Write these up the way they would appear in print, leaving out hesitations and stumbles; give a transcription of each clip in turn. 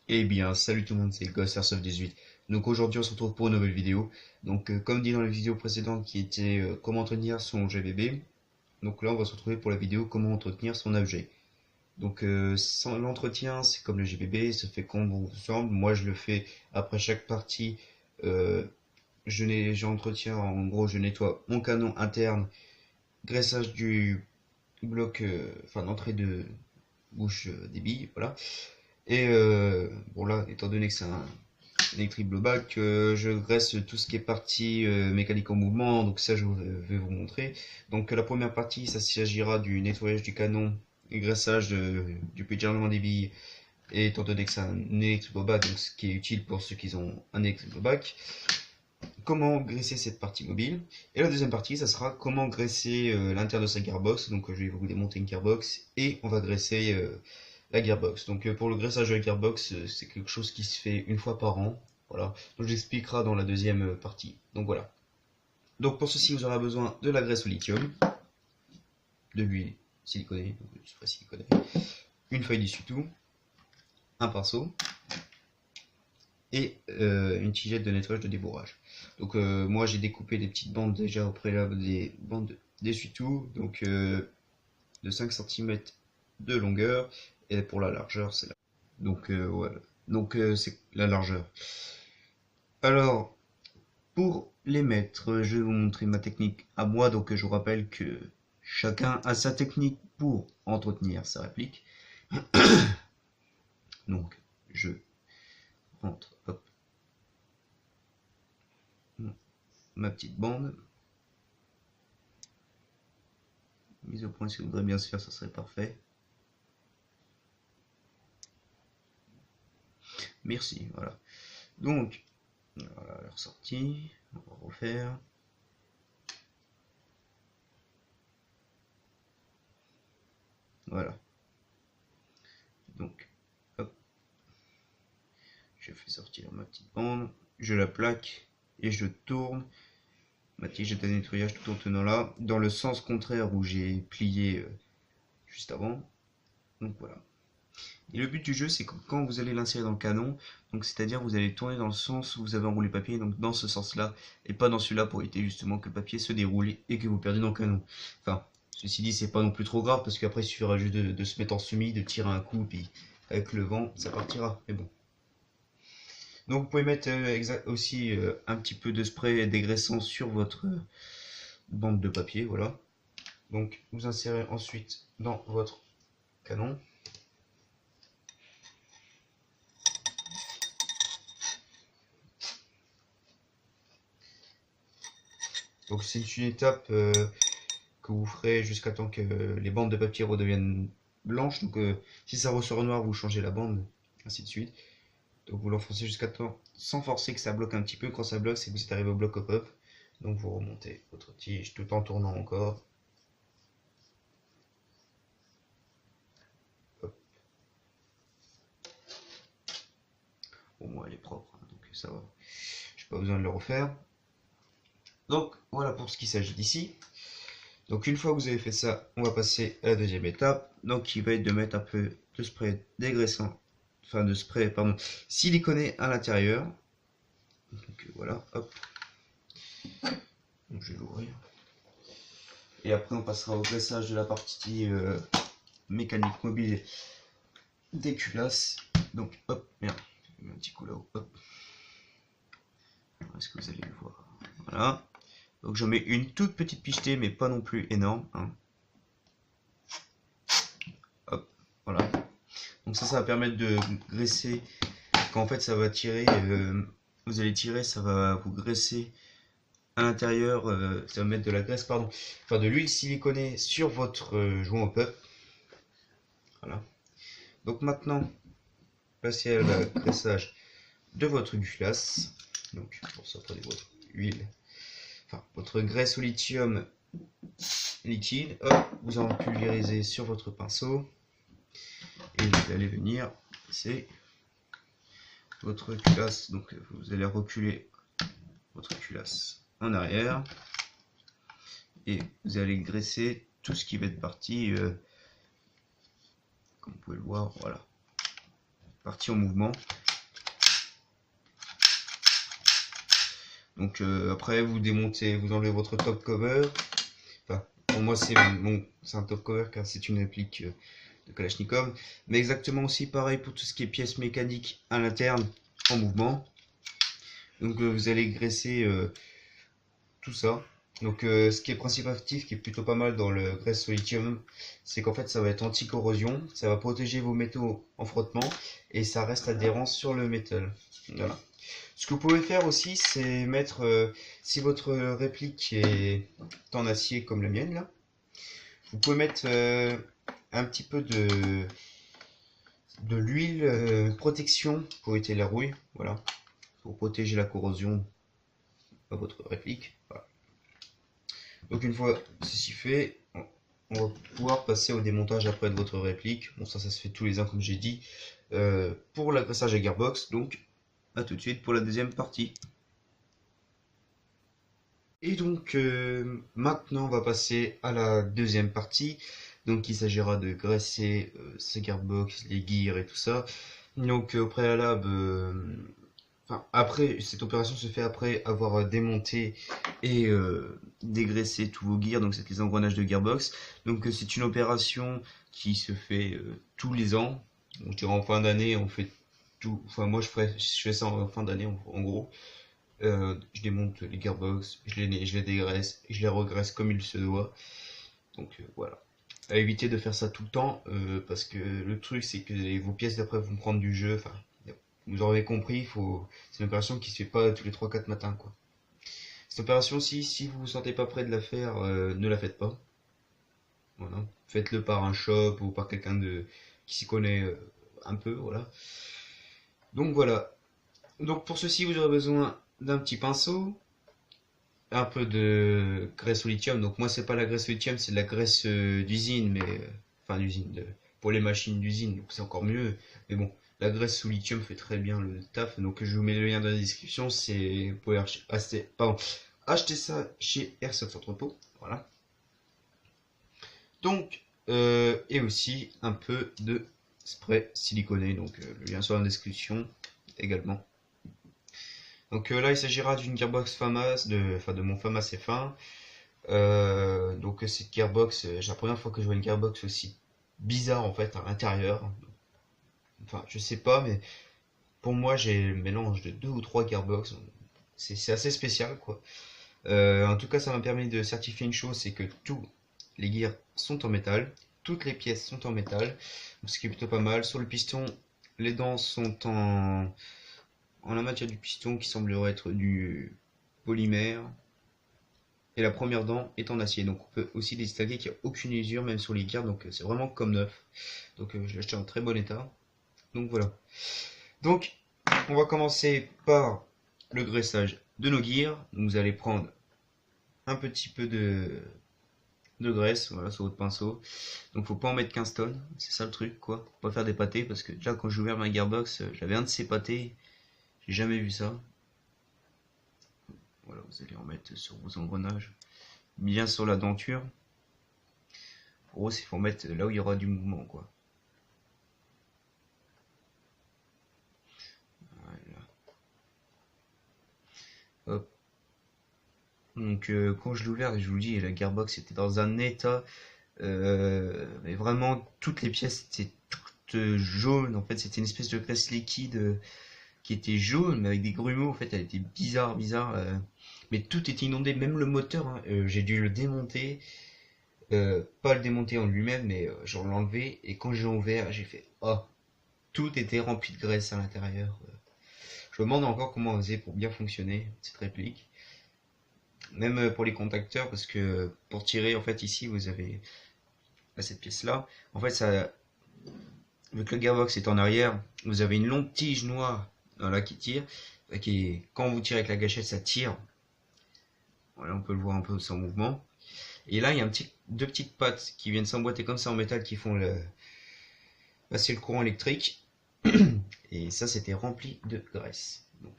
Eh bien, salut tout le monde, c'est GhostAirsoft18. Donc aujourd'hui, on se retrouve pour une nouvelle vidéo. Donc, comme dit dans la vidéo précédente qui était comment entretenir son GBB, donc là, on va se retrouver pour la vidéo comment entretenir son objet. Donc, sans l'entretien, c'est comme le GBB, ça fait comme bon vous semble. Moi, je le fais après chaque partie. Euh, j'entretiens, en gros, je nettoie mon canon interne, graissage du bloc, enfin, d'entrée de bouche des billes, voilà. Et bon là, étant donné que c'est un électrique global, que je graisse tout ce qui est partie mécanique en mouvement, donc ça je vais vous montrer. Donc la première partie, ça s'agira du nettoyage du canon et graissage du pétillement des billes, et étant donné que c'est un électrique global, donc ce qui est utile pour ceux qui ont un électrique global, comment graisser cette partie mobile. Et la deuxième partie, ça sera comment graisser l'intérieur de sa gearbox. Donc je vais vous démonter une gearbox et on va graisser la gearbox. Donc pour le graissage de la gearbox, c'est quelque chose qui se fait une fois par an. Voilà. Donc j'expliquerai dans la deuxième partie. Donc voilà. Donc pour ceci, vous aurez besoin de la graisse au lithium, de l'huile siliconée, donc du spray siliconé, une feuille d'essuie-tout, un pinceau et une tigette de nettoyage de débourrage. Donc moi j'ai découpé des petites bandes déjà au préalable, des bandes d'essuie-tout, donc de 5 cm de longueur, et pour la largeur c'est là. Donc voilà. Donc c'est la largeur. Alors pour les mettre, je vais vous montrer ma technique à moi, donc je vous rappelle que chacun a sa technique pour entretenir sa réplique. Donc je rentre, hop, ma petite bande. Mise au point, si vous voudrez bien se faire, ça serait parfait. Merci, voilà. Donc, voilà la ressortie. On va refaire. Voilà. Donc, hop. Je fais sortir ma petite bande. Je la plaque et je tourne ma tige de nettoyage tout en tenant là, dans le sens contraire où j'ai plié juste avant. Donc voilà. Et le but du jeu, c'est que quand vous allez l'insérer dans le canon, donc c'est-à-dire vous allez tourner dans le sens où vous avez enroulé le papier, donc dans ce sens-là, et pas dans celui-là pour éviter justement que le papier se déroule et que vous perdiez dans le canon. Enfin, ceci dit, c'est pas non plus trop grave parce qu'après il suffira juste de se mettre en semi, de tirer un coup, puis avec le vent, ça partira. Mais bon. Donc vous pouvez mettre aussi un petit peu de spray dégraissant sur votre bande de papier, voilà. Donc vous insérez ensuite dans votre canon. Donc c'est une étape que vous ferez jusqu'à temps que les bandes de papier redeviennent blanches. Donc si ça ressort noir, vous changez la bande, ainsi de suite. Donc vous l'enfoncez jusqu'à temps, sans forcer que ça bloque un petit peu. Quand ça bloque, c'est que vous êtes arrivé au bloc hop-up. Donc vous remontez votre tige tout en tournant encore. Hop. Au moins elle est propre, hein, donc ça va. J'ai pas besoin de le refaire. Donc voilà pour ce qu'il s'agit d'ici. Donc une fois que vous avez fait ça, on va passer à la deuxième étape, donc qui va être de mettre un peu de spray dégraissant, enfin de spray, pardon, siliconé à l'intérieur. Donc voilà, hop. Donc je vais l'ouvrir. Et après on passera au graissage de la partie mécanique mobile des culasses. Donc hop, merde, j'ai mis un petit coup là-haut, hop. Est-ce que vous allez le voir? Voilà. Donc je mets une toute petite pichetée, mais pas non plus énorme, hein. Hop, voilà. Donc ça va permettre de graisser. Quand en fait ça va tirer, vous allez tirer, ça va vous graisser à l'intérieur, ça va mettre de la graisse, pardon, enfin de l'huile siliconée sur votre joint au peuple. Voilà. Donc maintenant, passez à le graissage de votre culasse. Donc pour ça, prenez votre huile, enfin votre graisse au lithium liquide. Hop, vous en pulvérisez sur votre pinceau et vous allez venir, c'est votre culasse. Donc vous allez reculer votre culasse en arrière et vous allez graisser tout ce qui va être parti comme vous pouvez le voir, voilà. partie en mouvement. Donc après vous démontez, vous enlevez votre top cover. Enfin, pour moi c'est un top cover car c'est une réplique de Kalachnikov. Mais exactement aussi pareil pour tout ce qui est pièces mécaniques à l'interne en mouvement. Donc vous allez graisser tout ça. Donc ce qui est principe actif qui est plutôt pas mal dans le graisse au lithium, c'est qu'en fait ça va être anti-corrosion, ça va protéger vos métaux en frottement et ça reste adhérent sur le métal. Voilà. Ce que vous pouvez faire aussi, c'est mettre, si votre réplique est en acier comme la mienne là, vous pouvez mettre un petit peu de l'huile protection pour éviter la rouille, voilà, pour protéger la corrosion à votre réplique. Voilà. Donc une fois ceci fait, on va pouvoir passer au démontage après de votre réplique. Bon ça se fait tous les ans comme j'ai dit. Pour l'agressage à gearbox, donc à tout de suite pour la deuxième partie. Et donc maintenant on va passer à la deuxième partie. Donc il s'agira de graisser ces gearbox, les gears et tout ça. Donc au préalable, enfin après cette opération se fait après avoir démonté et dégraissé tous vos gears. Donc c'est les engrenages de gearbox. Donc c'est une opération qui se fait tous les ans. Donc, je dirais en fin d'année on fait tout. Enfin moi je fais ça en fin d'année en gros. Je démonte les gearbox, je les dégraisse et je les regraisse comme il se doit. Donc voilà. À éviter de faire ça tout le temps parce que le truc c'est que vos pièces d'après vont prendre du jeu. Enfin, vous aurez compris, c'est une opération qui se fait pas tous les 3-4 matins quoi. Cette opération si vous vous sentez pas prêt de la faire, ne la faites pas. Voilà. Faites-le par un shop ou par quelqu'un qui s'y connaît un peu, voilà. Donc voilà. Donc pour ceci vous aurez besoin d'un petit pinceau, un peu de graisse au lithium. Donc moi c'est pas la graisse au lithium, c'est de la graisse d'usine, mais enfin d'usine pour les machines d'usine, donc c'est encore mieux. Mais bon, la graisse au lithium fait très bien le taf. Donc je vous mets le lien dans la description. C'est vous pouvez acheter ça chez Airsoft Entrepôt. Voilà. Donc et aussi un peu de spray siliconé. Donc le lien sur la description également. Donc là, il s'agira d'une gearbox FAMAS, de mon FAMAS F1. Donc cette gearbox, c'est la première fois que je vois une gearbox aussi bizarre en fait à l'intérieur. Enfin, je sais pas, mais pour moi, j'ai le mélange de deux ou trois gearbox. C'est assez spécial, quoi. En tout cas, ça m'a permis de certifier une chose, c'est que tous les gears sont en métal, toutes les pièces sont en métal, ce qui est plutôt pas mal. Sur le piston, les dents sont en la matière du piston qui semblerait être du polymère. Et la première dent est en acier. Donc on peut aussi distinguer qu'il n'y a aucune usure même sur les gears. Donc c'est vraiment comme neuf. Donc je l'ai acheté en très bon état. Donc voilà. Donc on va commencer par le graissage de nos gears. Donc, vous allez prendre un petit peu de graisse, voilà, sur votre pinceau. Donc faut pas en mettre 15 tonnes, c'est ça le truc quoi. Faut pas faire des pâtés parce que déjà quand j'ai ouvert ma gearbox, j'avais un de ces pâtés, j'ai jamais vu ça. Voilà, vous allez en mettre sur vos engrenages, bien sur la denture. En gros, il faut mettre là où il y aura du mouvement quoi. Voilà. Hop. Donc quand je l'ai ouvert, je vous le dis, la gearbox était dans un état, mais vraiment toutes les pièces étaient toutes jaunes. En fait, c'était une espèce de graisse liquide qui était jaune, mais avec des grumeaux. En fait, elle était bizarre. Mais tout était inondé, même le moteur. Hein, j'ai dû le démonter, pas le démonter en lui-même, mais genre l'enlever. Et quand j'ai ouvert, j'ai fait oh, tout était rempli de graisse à l'intérieur. Je me demande encore comment on faisait pour bien fonctionner cette réplique. Même pour les contacteurs, parce que pour tirer, en fait, ici, vous avez cette pièce-là. En fait, ça, vu que le gearbox est en arrière, vous avez une longue tige noire là, qui tire. Quand vous tirez avec la gâchette, ça tire. Voilà, on peut le voir un peu sans mouvement. Et là, il y a deux petites pattes qui viennent s'emboîter comme ça en métal qui font passer le courant électrique. Et ça, c'était rempli de graisse. Donc,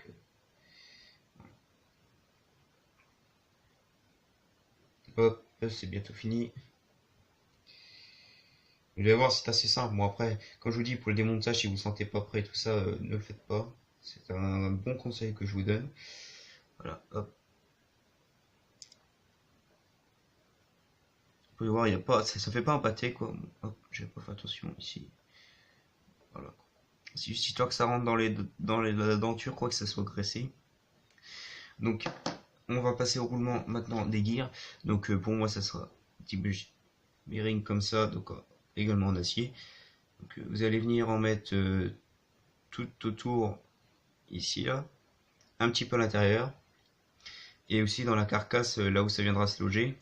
hop, c'est bientôt fini. Vous allez voir, c'est assez simple. Bon après, comme je vous dis, pour le démontage, si vous ne sentez pas prêt et tout ça, ne le faites pas. C'est un bon conseil que je vous donne. Voilà, hop. Vous pouvez voir, il y a pas, ça fait pas un pâté quoi. Bon, hop, j'ai pas fait attention ici. Voilà. C'est juste histoire que ça rentre dans la denture, quoi, que ça soit graissé. Donc, on va passer au roulement maintenant des gears. Donc, pour moi, ça sera un petit bearing comme ça, donc également en acier. Donc, vous allez venir en mettre tout autour ici, là, un petit peu à l'intérieur, et aussi dans la carcasse, là où ça viendra se loger.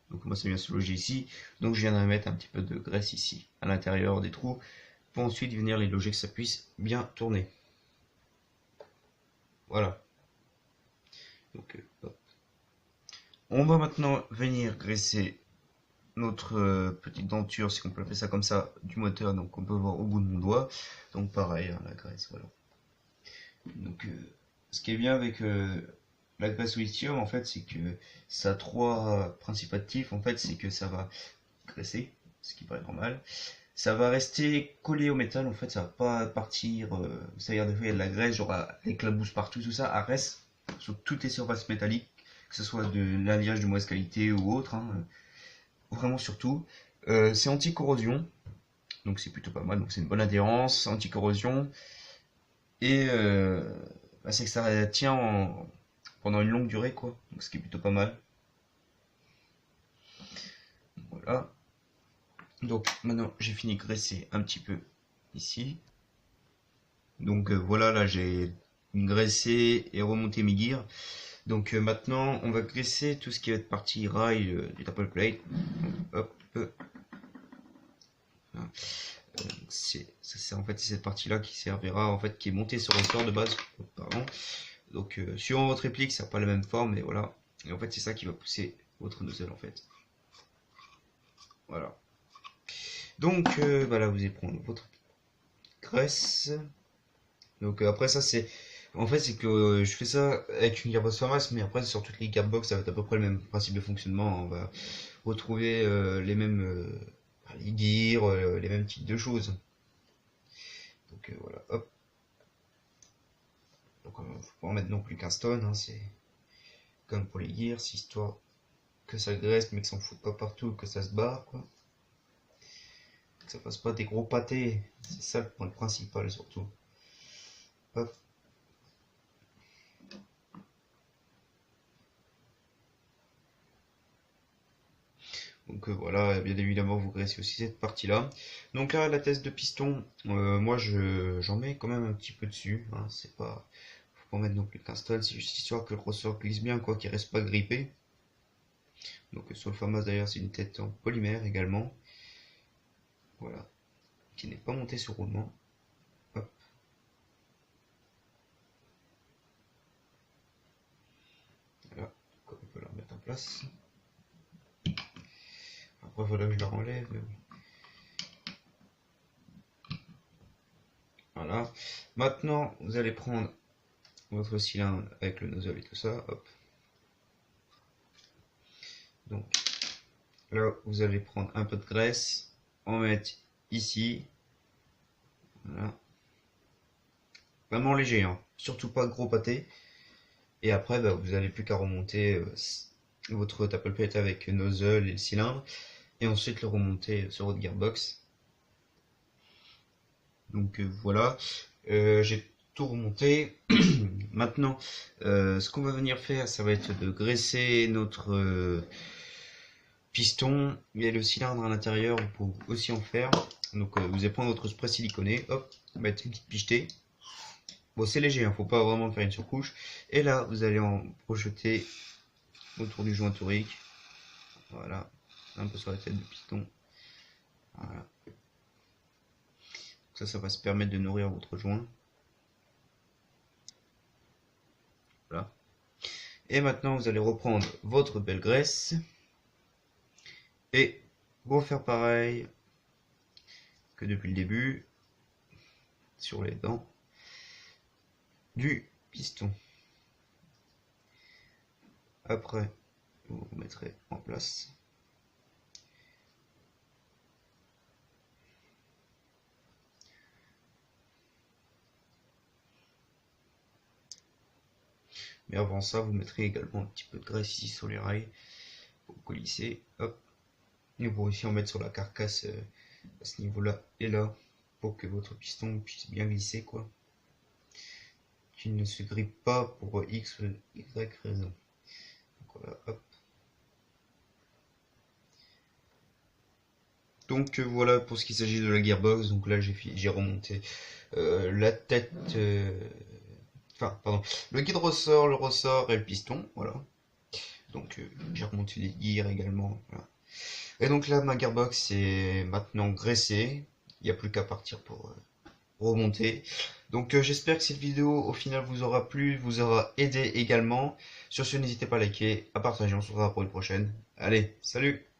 Donc, moi, ça vient se loger ici. Donc, je viendrai mettre un petit peu de graisse ici, à l'intérieur des trous, pour ensuite venir les loger, que ça puisse bien tourner. Voilà. Donc, hop. On va maintenant venir graisser notre petite denture, si on peut appeler ça comme ça, du moteur. Donc, on peut voir au bout de mon doigt. Donc, pareil, hein, la graisse, voilà. Donc, ce qui est bien avec la graisse au lithium, en fait, c'est que ça a trois principes actifs. En fait, c'est que ça va graisser, ce qui paraît normal. Ça va rester collé au métal, en fait, ça va pas partir. C'est-à-dire, des fois, il y a de la graisse, genre, elle éclabousse partout, tout ça. Elle reste sur toutes les surfaces métalliques, que ce soit de l'alliage de mauvaise qualité ou autre, hein, vraiment surtout. C'est anti-corrosion, donc c'est plutôt pas mal, donc c'est une bonne adhérence, anti-corrosion. Et bah, c'est que ça tient pendant une longue durée, quoi, donc ce qui est plutôt pas mal. Voilà. Donc maintenant j'ai fini de graisser un petit peu ici. Donc voilà, là j'ai graissé et remonté mes gears. Donc maintenant on va graisser tout ce qui va être partie rail du tapping plate. Hop. C'est en fait cette partie là qui servira, en fait, qui est montée sur le ressort de base. Pardon. Donc suivant votre réplique, ça n'a pas la même forme, mais voilà. Et en fait c'est ça qui va pousser votre nozzle en fait. Voilà. Donc voilà, vous allez prendre votre graisse. Donc après ça c'est, en fait c'est que je fais ça avec une gearbox Famas, mais après sur toutes les gearbox ça va être à peu près le même principe de fonctionnement. On va retrouver les mêmes les gears, les mêmes types de choses. Donc voilà, hop. Donc faut pas en mettre non plus qu'un stone, hein, c'est comme pour les gears, c'est histoire que ça graisse mais que ça en fout pas partout, que ça se barre quoi. Que ça fasse pas des gros pâtés, c'est ça le point principal surtout. Hop. Donc voilà, bien évidemment vous graissez aussi cette partie là. Donc là la teste de piston, moi j'en mets quand même un petit peu dessus, hein, c'est pas, faut pas mettre non plus qu'un stone, c'est juste histoire que le ressort glisse bien quoi, qu'il reste pas grippé. Donc sur le Famas d'ailleurs c'est une tête en polymère également, voilà, qui n'est pas montée sur roulement. Hop. Voilà, on peut la remettre en place. Après voilà, je la renlève. Voilà. Maintenant, vous allez prendre votre cylindre avec le nozzle et tout ça. Hop. Donc là, vous allez prendre un peu de graisse, en mettre ici. Voilà. Vraiment léger, hein. Surtout pas gros pâté. Et après, bah, vous n'avez plus qu'à remonter votre taple plate avec nozzle et le cylindre. Et ensuite le remonter sur votre gearbox. Donc voilà. J'ai tout remonté. Maintenant, ce qu'on va venir faire, ça va être de graisser notre piston et le cylindre à l'intérieur. Vous pouvez aussi en faire. Donc vous allez prendre votre spray siliconé, hop, mettre une petite pichetée. Bon, c'est léger, hein, faut pas vraiment faire une surcouche. Et là, vous allez en projeter autour du joint torique. Voilà, un peu sur la tête du piston. Voilà. Ça va se permettre de nourrir votre joint. Voilà. Et maintenant, vous allez reprendre votre belle graisse et refaire pareil que depuis le début sur les dents du piston. Après, vous mettrez en place. Mais avant ça, vous mettrez également un petit peu de graisse ici sur les rails pour colisser. Hop. Et pour aussi en mettre sur la carcasse à ce niveau-là et là pour que votre piston puisse bien glisser, quoi. Qu'il ne se grippe pas pour X ou Y raison. Donc voilà, hop. Donc voilà pour ce qui s'agit de la gearbox. Donc là j'ai remonté la tête, enfin pardon, le guide ressort, le ressort et le piston, voilà. Donc j'ai remonté les gears également, voilà. Et donc là ma gearbox est maintenant graissée, il n'y a plus qu'à partir pour remonter. Donc j'espère que cette vidéo au final vous aura plu, vous aura aidé également. Sur ce, n'hésitez pas à liker, à partager, on se revoit pour une prochaine. Allez, salut!